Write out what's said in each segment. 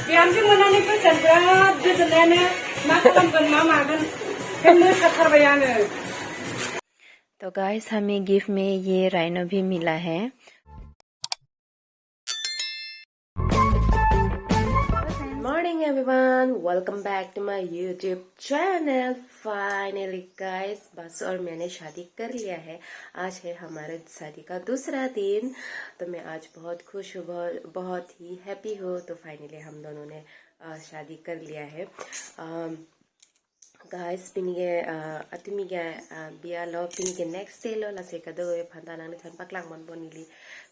बिहामजो मोननानै गोसोआ बिराद गोजोननायानो मा खालामगोन मा मागोन मोसाथारबाय आङो। तो गाइस हमें गिफ्ट में ये राइनो भी मिला है। Morning everyone, welcome back to my YouTube channel. Finally guys बस और मैंने शादी कर लिया है। आज है हमारे शादी का दूसरा दिन। तो मैं आज बहुत खुश हूँ, बहुत ही हैप्पी हूँ। तो फाइनली हम दोनों ने शादी कर लिया है। guys pinige atumige bialo pinige next day lo lase ka do phanda nang than paklang mon bonili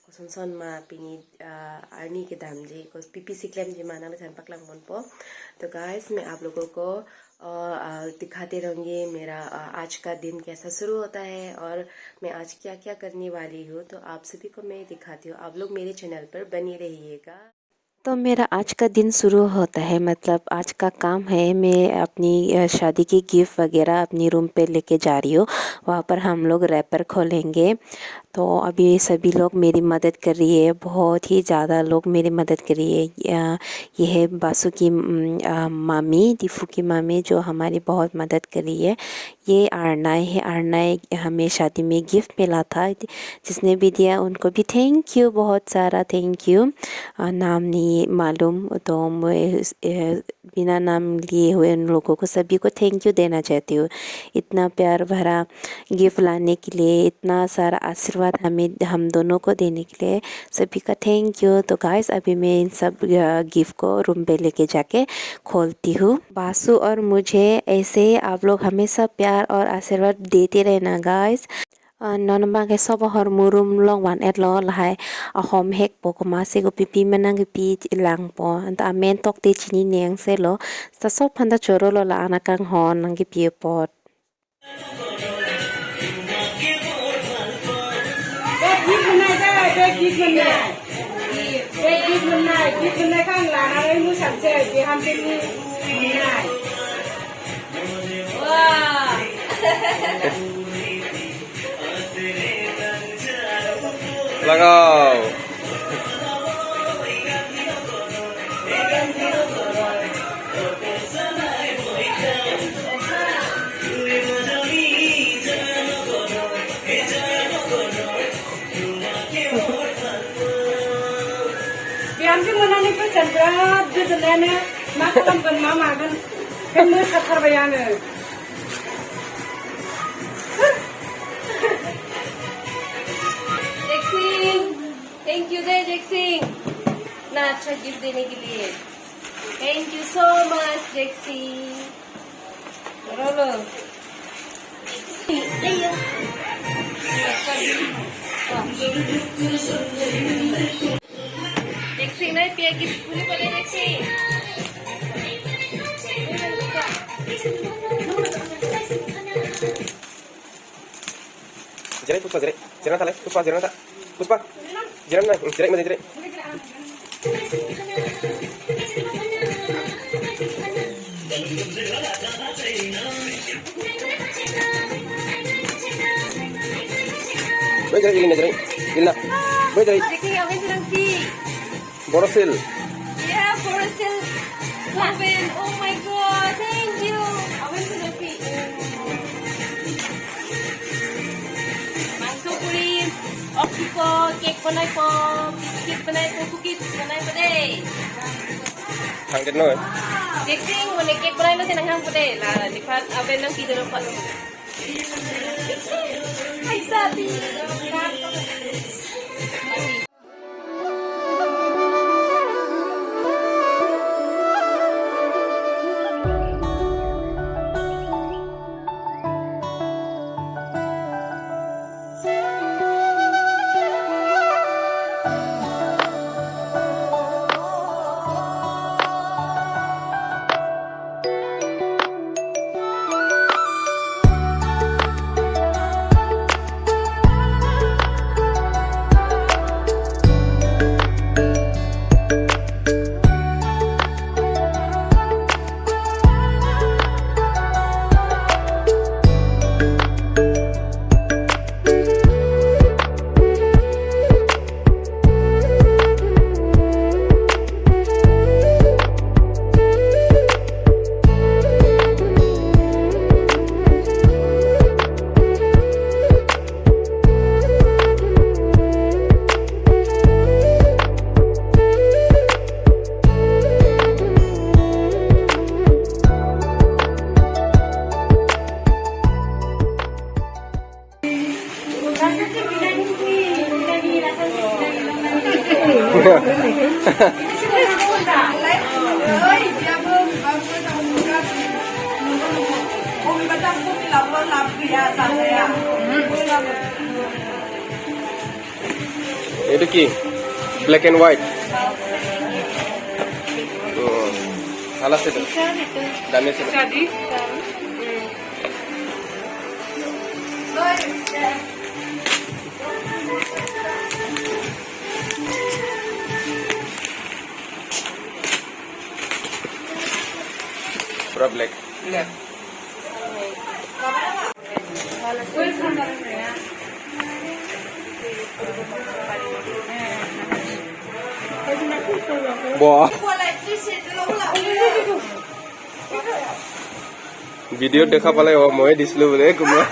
koson son ma pini arni के दाम जी को पीपीसी क्लेम जी माना नang than paklang mon po। तो guys मैं आप लोगों को दिखाते रहूंगी मेरा आज का दिन कैसा शुरू होता है और मैं आज क्या क्या करने वाली हूँ। तो आप सभी को मैं दिखाती हूँ, आप लोग मेरे चैनल पर बने रहिएगा। तो मेरा आज का दिन शुरू होता है, मतलब आज का काम है मैं अपनी शादी की गिफ्ट वगैरह अपनी रूम पे लेके जा रही हूँ। वहाँ पर हम लोग रैपर खोलेंगे। तो अभी सभी लोग मेरी मदद कर रही है, बहुत ही ज़्यादा लोग मेरी मदद कर रही है। ये है बासु की मामी, दीफू की मामी जो हमारी बहुत मदद कर रही है। ये आरनाई है, आरनाई हमें शादी में गिफ्ट मिला था, जिसने भी दिया उनको भी थैंक यू, बहुत सारा थैंक यू। नाम नहीं मालूम तो मैं बिना नाम लिए हुए उन लोगों को सभी को थैंक यू देना चाहती हूँ। इतना प्यार भरा गिफ्ट लाने के लिए, इतना सारा आशीर्वाद हम दोनों को देने के लिए सभी का थैंक यू। तो गाइस अभी मैं इन सब गिफ्ट को रूम पे लेके जाके खोलती हूँ। बासु और मुझे ऐसे आप लोग हमेशा प्यार और आशीर्वाद देते रहना गाइस। नॉनबा के सब हर मुरुम लोग वन एट लो लहाय अहोम हेक पोको मासे को पिपी मनंग पी लांग पो अंत अमेन तोक ते चिनी नेंग से लो ता सब फंदा चोरो लो ला अनकंग हॉन नंगे पिए पोट। लगाओ बिहामजो मोननानै गोसोआ बिराद गोजोननायानो मा खालामगोन मा मागोन मोसाथारबाय आङो। थैंक यू दे जेक्सिंग ना अच्छा गिफ्ट देने के लिए। थैंक यू सो मच जेक्सिंग। रोलो जेक्सिंग नहीं पिया गिफ्ट भूले बोले जेक्सिंग। jerai puspa jerai tale puspa jerai ta puspa jerai na jerai ma jerai bai jerai ini jerai illa bai jerai जेक्सिंग अवें sedang pi borosil ya borosil Awen, oh my god, thank you. Awen sedang pi masuk kulit. Okay po, cake panay po, biscuit panay po, cookies panay po deh. thang kết nối Jeksing, wala cake panay no sinanghang po deh. Lah, lipat aben ng kito ng palo. Ay, sabi. itu ki black and white. Salah sih tuh. Dami sih. Jadi Pura black. Wah. Video দেখা পালে মই দিছিলো বোলে কোনোবা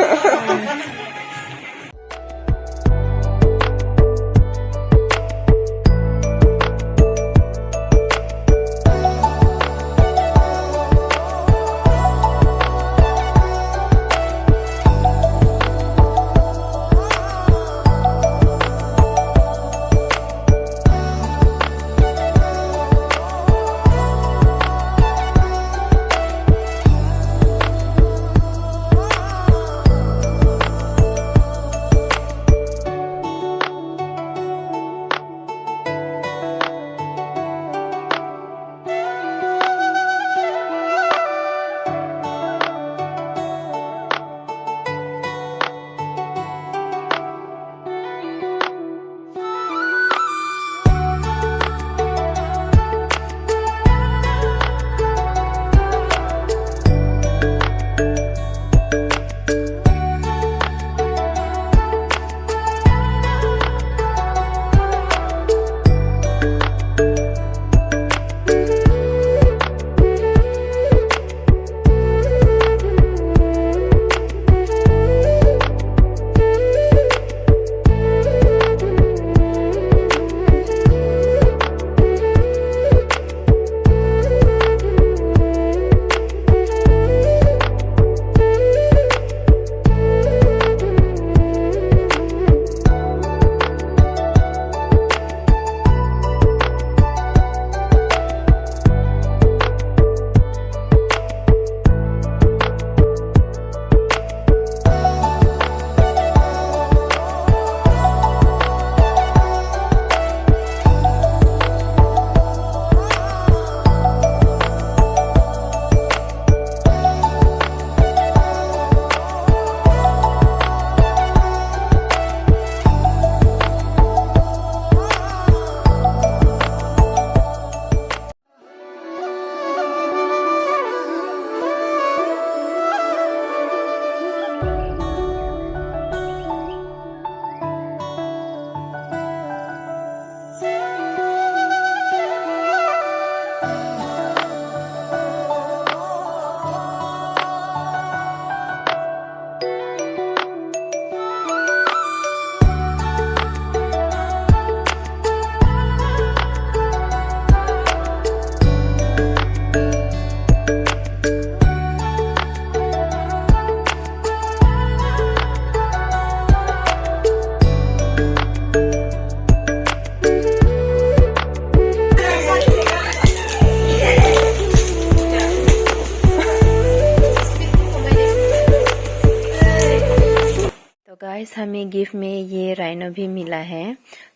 guys हमें gift में ये rhino भी मिला है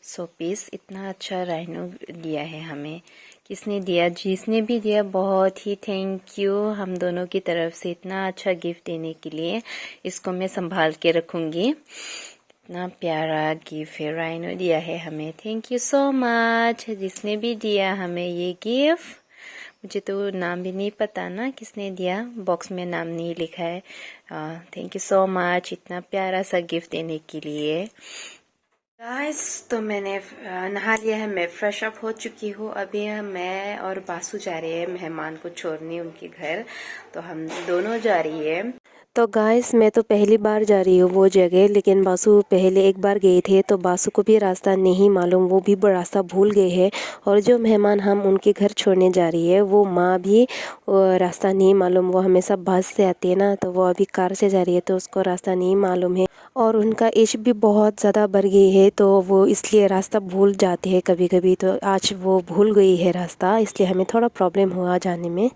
100 पीस। इतना अच्छा राइनो दिया है हमें। किसने दिया, जिसने भी दिया बहुत ही थैंक यू हम दोनों की तरफ से इतना अच्छा गिफ्ट देने के लिए। इसको मैं संभाल के रखूंगी। इतना प्यारा गिफ्ट है, राइनो दिया है हमें। थैंक यू सो मच जिसने भी दिया हमें ये गिफ्ट। मुझे तो नाम भी नहीं पता ना किसने दिया, बॉक्स में नाम नहीं लिखा है। थैंक यू सो मच इतना प्यारा सा गिफ्ट देने के लिए। गाइस तो मैंने नहा लिया है, मैं फ्रेश अप हो चुकी हूँ। अभी मैं और बासु जा रहे हैं मेहमान को छोड़ने उनके घर, तो हम दोनों जा रही है। तो गाइस मैं तो पहली बार जा रही हूँ वो जगह, लेकिन बासु पहले एक बार गए थे, तो बासु को भी रास्ता नहीं मालूम, वो भी रास्ता भूल गए हैं। और जो मेहमान हम उनके घर छोड़ने जा रही है वो माँ भी रास्ता नहीं मालूम। वो हमेशा बस से आती है ना, तो वो अभी कार से जा रही है, तो उसको रास्ता नहीं मालूम है। और उनका एज भी बहुत ज़्यादा बढ़ गई है, तो वो इसलिए रास्ता भूल जाते हैं कभी कभी। तो आज वो भूल गई है रास्ता, इसलिए हमें थोड़ा प्रॉब्लम हुआ जाने में।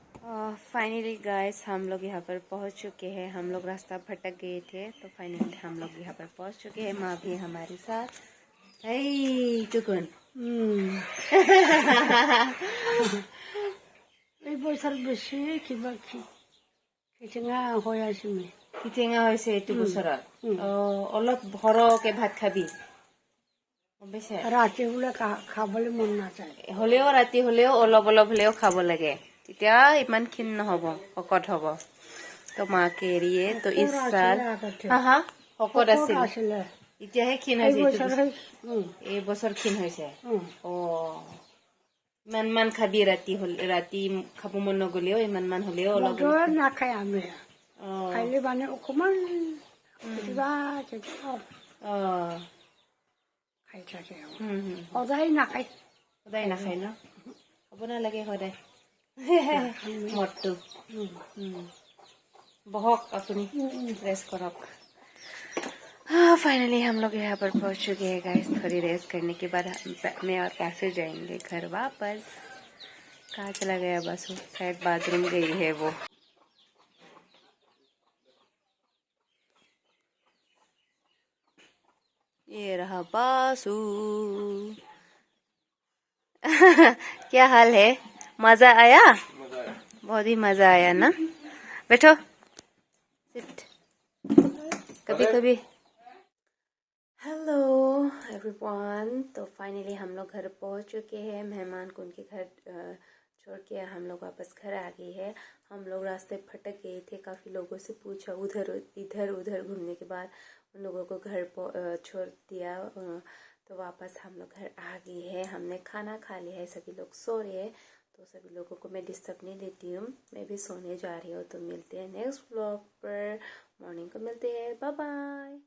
फाइनली गाइस हम लोग यहाँ पर पहुँच चुके हैं। हम लोग रास्ता भटक गए थे, तो फाइनली हम लोग यहाँ पर पहुँच चुके हैं। माँ भी हमारे साथ। Hey, tukun. এই বছর বেছি কিবা খিচিঙা হৈ আছো মই কিটেঙা হৈছে এইটো বছৰত অলপ সৰহকে ভাত খাবি বেছে ৰাতি বোলে খাবলৈ মন নাযায় হ'লেও ৰাতি হ'লেও অলপ অলপ হ'লেও খাব লাগে তেতিয়া ইমান ক্ষীণ নহ'ব শকত হ'ব তো মাকে এৰিয়ে তো ইচ্ছাৰ হা শকত আছিলে এতিয়াহে ক্ষীণ হৈছে এই বছৰ ক্ষীণ হৈছে ইমান খাবি ৰাতি খাব মন নগ'লেও ইমান হ'লেও অলপ নাখায় আমি খাইলে মানে অকণমান কিবা খাই থাকে সদায় নাখায় ন খাব নালাগে সদায় মদটো বহক আপুনি रेस्ट करक फाइनली हम लोग यहाँ पर पहुँच चुके हैं गाइस थोड़ी रेस्ट करने के बाद मैं और कैसे जाएंगे घर वापस कहाँ चला गया बासु शायद बाथरूम गई है वो ये रहा बासु क्या हाल है मजा आया बहुत ही मजा आया ना बैठो सिट कभी कभी हेलो एवरीवन तो फाइनली हम लोग घर पहुंच चुके हैं मेहमान को उनके घर छोड़ के हम लोग वापस घर आ गए हैं हम लोग रास्ते भटक गए थे काफ़ी लोगों से पूछा इधर उधर घूमने के बाद उन लोगों को घर छोड़ दिया तो वापस हम लोग घर आ गए हैं हमने खाना खा लिया है सभी लोग सो रहे हैं तो सभी लोगों को मैं डिस्टर्ब नहीं लेती हूँ मैं भी सोने जा रही हूँ तो मिलते हैं नेक्स्ट व्लॉग पर मॉर्निंग को मिलते हैं बाय बाय